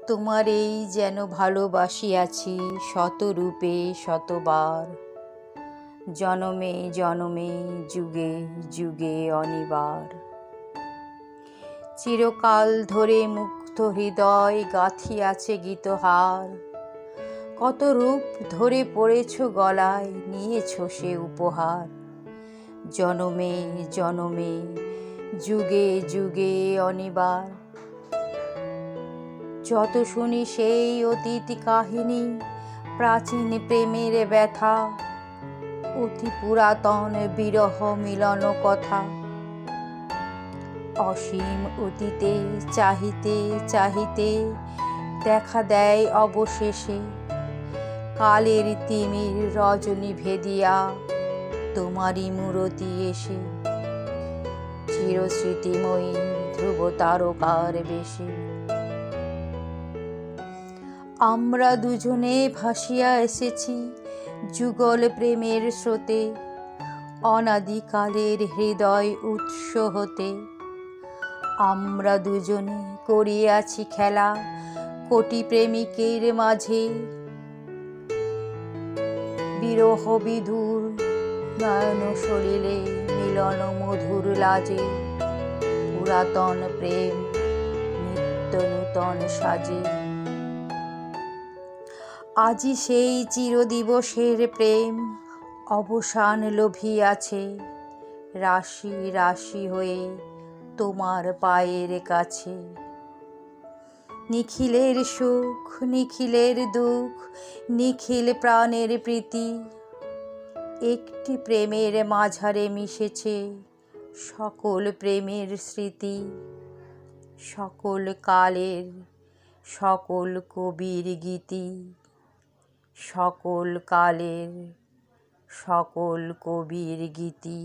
তোমারেই যেন ভালোবাসিয়াছি শতরূপে শতবার, জনমে জনমে যুগে যুগে অনিবার। চিরকাল ধরে মুক্ত হৃদয় গাঁথিয়াছে গীতহার, কত রূপ ধরে পড়েছ গলায়, নিয়েছ সে উপহার। জনমে জনমে যুগে যুগে অনিবার। যত শুনি সেই অতীত কাহিনী, প্রাচীন প্রেমের ব্যথা, অতি পুরাতন বিরহ মিলন কথা। অসীম অতীতে চাহিতে চাহিতে দেখা দেয় অবশেষে কালের তিমির রজনী ভেদিয়া তোমারই মূরতি এসে, চিরস্মৃতিময়ী ধ্রুব তারকার বেশে। আমরা দুজনে ভাসিয়া এসেছি যুগল প্রেমের স্রোতে, অনাদিকালের হৃদয় উৎস হতে। আমরা দুজনে করিয়াছি খেলা কোটি প্রেমিকের মাঝে, বিরহ বিধুর নয়ন সলিলে মিলন মধুর লাজে। পুরাতন প্রেম নিত্য নূতন সাজে। আজি সেই চিরদিবসের প্রেম অবসান লোভিয়াছে, রাশি রাশি হয়ে তোমার পায়ের কাছে। নিখিলের সুখ নিখিলের দুঃখ নিখিল প্রাণের প্রীতি, একটি প্রেমের মাঝারে মিশেছে সকল প্রেমের স্মৃতি। সকল কালের সকল কবির গীতি, সকল কালের সকল কবির গীতি।